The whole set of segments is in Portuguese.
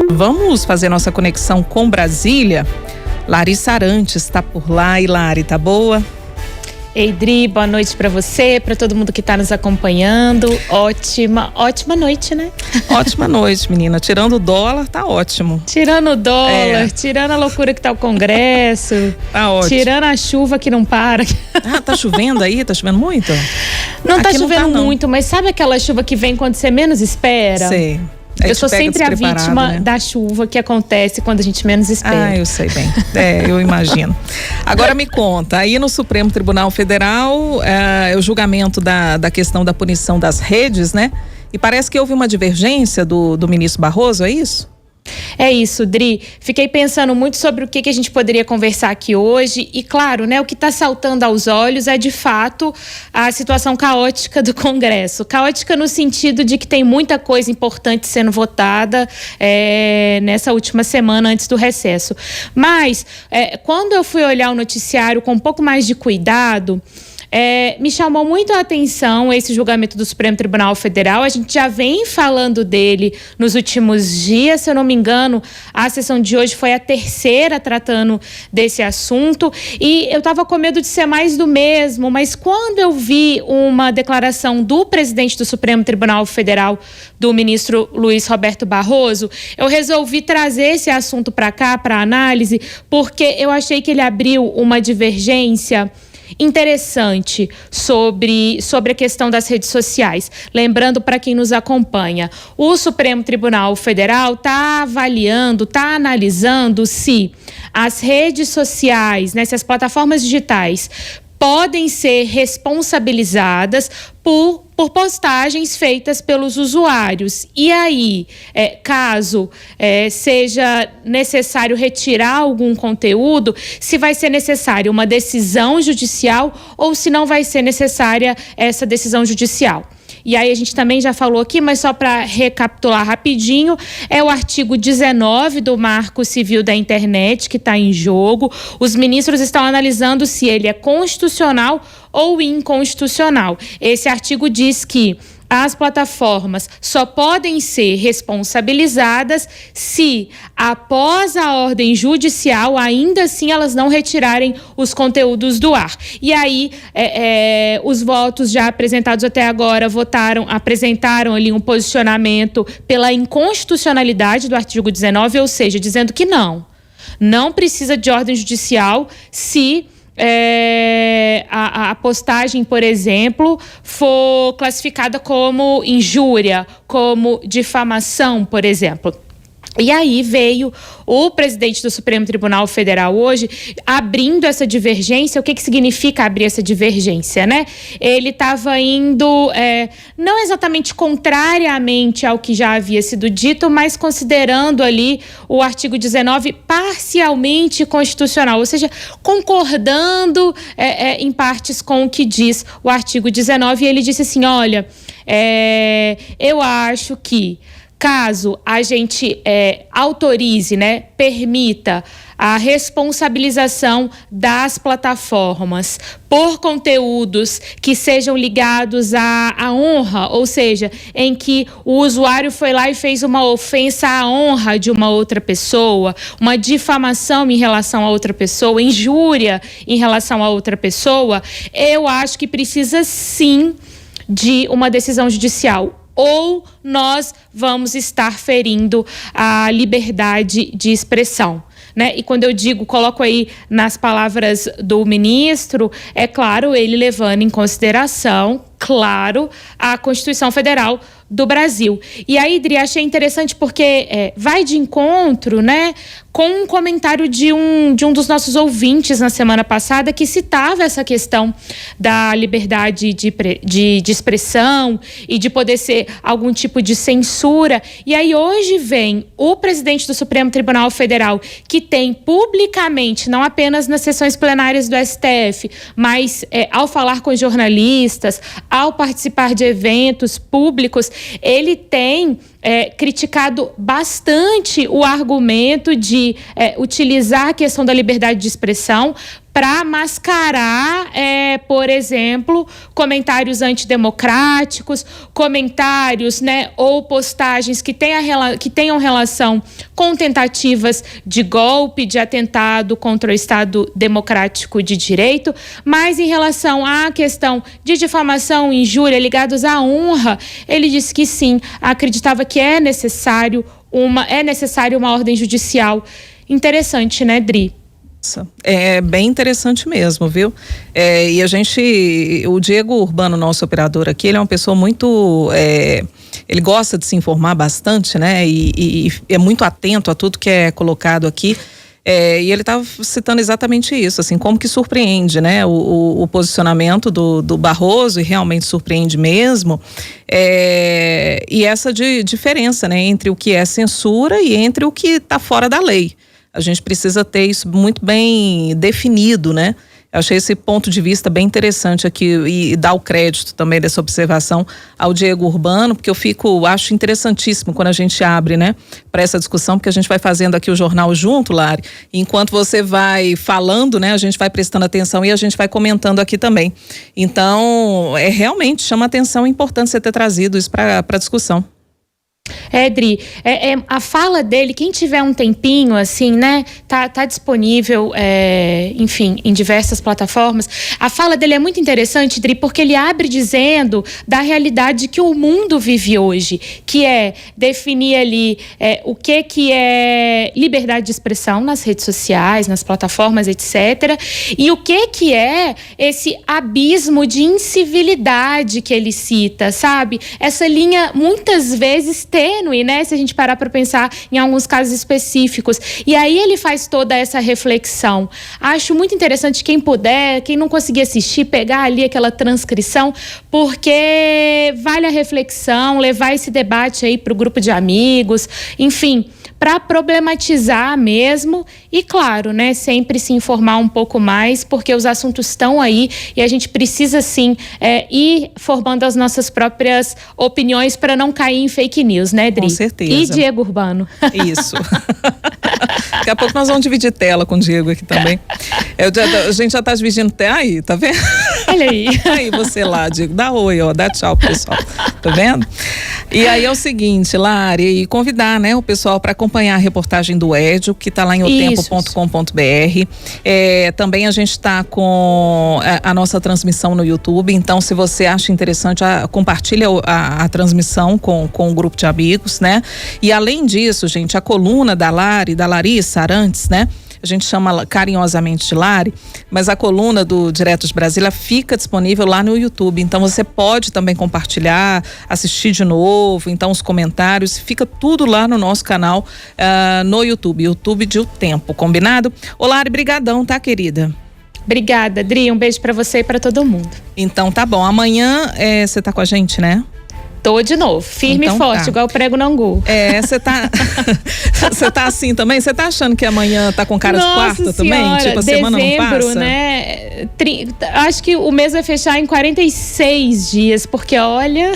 Vamos fazer nossa conexão com Brasília. Larissa Arantes está por lá. E Lari, tá boa? Ei, Dri, boa noite para você, para todo mundo que está nos acompanhando. Ótima noite, né? Ótima noite, menina. Tirando o dólar, tá ótimo. Tirando o dólar, tirando a loucura que tá o Congresso. Tá ótimo. Tirando a chuva que não para. Ah, tá chovendo aí? Tá chovendo muito? Não tá chovendo muito, mas sabe aquela chuva que vem quando você menos espera? Sei. Eu sou sempre a vítima da chuva que acontece quando a gente menos espera. Ah, eu sei bem. Eu imagino. Agora me conta, aí no Supremo Tribunal Federal, o julgamento da questão da punição das redes, né? E parece que houve uma divergência do ministro Barroso, é isso? É isso, Dri. Fiquei pensando muito sobre o que a gente poderia conversar aqui hoje e, claro, né, o que está saltando aos olhos é, de fato, a situação caótica do Congresso. Caótica no sentido de que tem muita coisa importante sendo votada nessa última semana antes do recesso. Mas, quando eu fui olhar o noticiário com um pouco mais de cuidado, me chamou muito a atenção esse julgamento do Supremo Tribunal Federal. A gente já vem falando dele nos últimos dias, se eu não me engano, a sessão de hoje foi a terceira tratando desse assunto, e eu estava com medo de ser mais do mesmo, mas quando eu vi uma declaração do presidente do Supremo Tribunal Federal, do ministro Luiz Roberto Barroso, eu resolvi trazer esse assunto para cá, para análise, porque eu achei que ele abriu uma divergência interessante sobre a questão das redes sociais. Lembrando para quem nos acompanha, o Supremo Tribunal Federal está avaliando, está analisando se as redes sociais, né, se as plataformas digitais podem ser responsabilizadas por postagens feitas pelos usuários. E aí, caso seja necessário retirar algum conteúdo, se vai ser necessária uma decisão judicial ou se não vai ser necessária essa decisão judicial. E aí a gente também já falou aqui, mas só para recapitular rapidinho, é o artigo 19 do Marco Civil da Internet que está em jogo. Os ministros estão analisando se ele é constitucional ou inconstitucional. Esse artigo diz que as plataformas só podem ser responsabilizadas se, após a ordem judicial, ainda assim elas não retirarem os conteúdos do ar. E aí, os votos já apresentados até agora apresentaram ali um posicionamento pela inconstitucionalidade do artigo 19, ou seja, dizendo que não precisa de ordem judicial se a postagem, por exemplo, for classificada como injúria, como difamação, por exemplo. E aí veio o presidente do Supremo Tribunal Federal hoje abrindo essa divergência. O que significa abrir essa divergência, né? Ele estava indo não exatamente contrariamente ao que já havia sido dito, mas considerando ali o artigo 19 parcialmente constitucional, ou seja, concordando em partes com o que diz o artigo 19. E ele disse assim, olha, eu acho que caso a gente autorize, né, permita a responsabilização das plataformas por conteúdos que sejam ligados à honra, ou seja, em que o usuário foi lá e fez uma ofensa à honra de uma outra pessoa, uma difamação em relação a outra pessoa, injúria em relação a outra pessoa, eu acho que precisa sim de uma decisão judicial. Ou nós vamos estar ferindo a liberdade de expressão, né? E quando eu coloco aí nas palavras do ministro, é claro, ele levando em consideração, claro, a Constituição Federal do Brasil. E aí, Dri, achei interessante porque vai de encontro, né, com um comentário de um dos nossos ouvintes na semana passada que citava essa questão da liberdade de expressão e de poder ser algum tipo de censura. E aí hoje vem o presidente do Supremo Tribunal Federal, que tem publicamente, não apenas nas sessões plenárias do STF, mas ao falar com jornalistas, ao participar de eventos públicos, ele tem criticado bastante o argumento de utilizar a questão da liberdade de expressão para mascarar, por exemplo, comentários antidemocráticos, comentários, né, ou postagens que tenham relação com tentativas de golpe, de atentado contra o Estado Democrático de Direito, mas em relação à questão de difamação e injúria ligados à honra, ele disse que sim, acreditava que é necessário uma ordem judicial. Interessante, né, Dri? É bem interessante mesmo, viu? O Diego Urbano, nosso operador aqui, ele é uma pessoa muito... ele gosta de se informar bastante, né? E é muito atento a tudo que é colocado aqui. E ele estava citando exatamente isso, assim, como que surpreende, né? O posicionamento do Barroso, e realmente surpreende mesmo. E essa diferença, né? Entre o que é censura e entre o que está fora da lei. A gente precisa ter isso muito bem definido, né? Eu achei esse ponto de vista bem interessante aqui e dar o crédito também dessa observação ao Diego Urbano, porque acho interessantíssimo quando a gente abre, né, para essa discussão, porque a gente vai fazendo aqui o jornal junto, Lari, e enquanto você vai falando, né, a gente vai prestando atenção e a gente vai comentando aqui também. Então, realmente chama atenção, é importante você ter trazido isso para a discussão. Dri, a fala dele, quem tiver um tempinho, assim, né, tá disponível, enfim, em diversas plataformas. A fala dele é muito interessante, Dri, porque ele abre dizendo da realidade que o mundo vive hoje, que é definir ali o que é liberdade de expressão nas redes sociais, nas plataformas, etc. E o que é esse abismo de incivilidade que ele cita, sabe? Essa linha, muitas vezes, tênue, né? Se a gente parar para pensar em alguns casos específicos. E aí ele faz toda essa reflexão. Acho muito interessante, quem puder, quem não conseguir assistir, pegar ali aquela transcrição, porque vale a reflexão, levar esse debate aí para o grupo de amigos, enfim, para problematizar mesmo e, claro, né, sempre se informar um pouco mais, porque os assuntos estão aí e a gente precisa, sim, ir formando as nossas próprias opiniões para não cair em fake news, né, Dri? Com certeza. E Diego Urbano. Isso. Daqui a pouco nós vamos dividir tela com o Diego aqui também. A gente já está dividindo tela aí, tá vendo? Olha aí. Aí você lá, Diego, dá oi, ó, dá tchau pro pessoal, tá vendo? E aí é o seguinte, Lari, e convidar, né, o pessoal para acompanhar a reportagem do Edio, que está lá em otempo.com.br. Também a gente está com a nossa transmissão no YouTube, então se você acha interessante, compartilha a transmissão com o grupo de amigos, né? E além disso, gente, a coluna da Larissa Arantes, né? A gente chama carinhosamente de Lari, mas a coluna do Direto de Brasília fica disponível lá no YouTube, então você pode também compartilhar, assistir de novo, então os comentários, fica tudo lá no nosso canal no YouTube de O Tempo, combinado? Ô Lari, brigadão, tá, querida? Obrigada, Dri, um beijo pra você e pra todo mundo. Então tá bom, amanhã você tá com a gente, né? Tô de novo, firme então, e forte, igual o prego no angu. Você tá assim também? Você tá achando que amanhã tá com cara de quarta também? Tipo, a semana não passa? Né? Acho que o mês vai fechar em 46 dias, porque olha...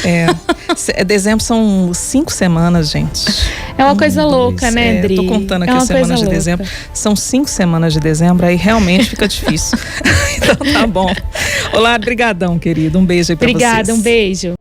Dezembro são 5 semanas, gente. É uma coisa louca, né, Dri? Eu tô contando aqui as semanas de dezembro. São 5 semanas de dezembro, aí realmente fica difícil. Então tá bom. Olá, brigadão, querido. Um beijo aí pra vocês. Obrigada, um beijo.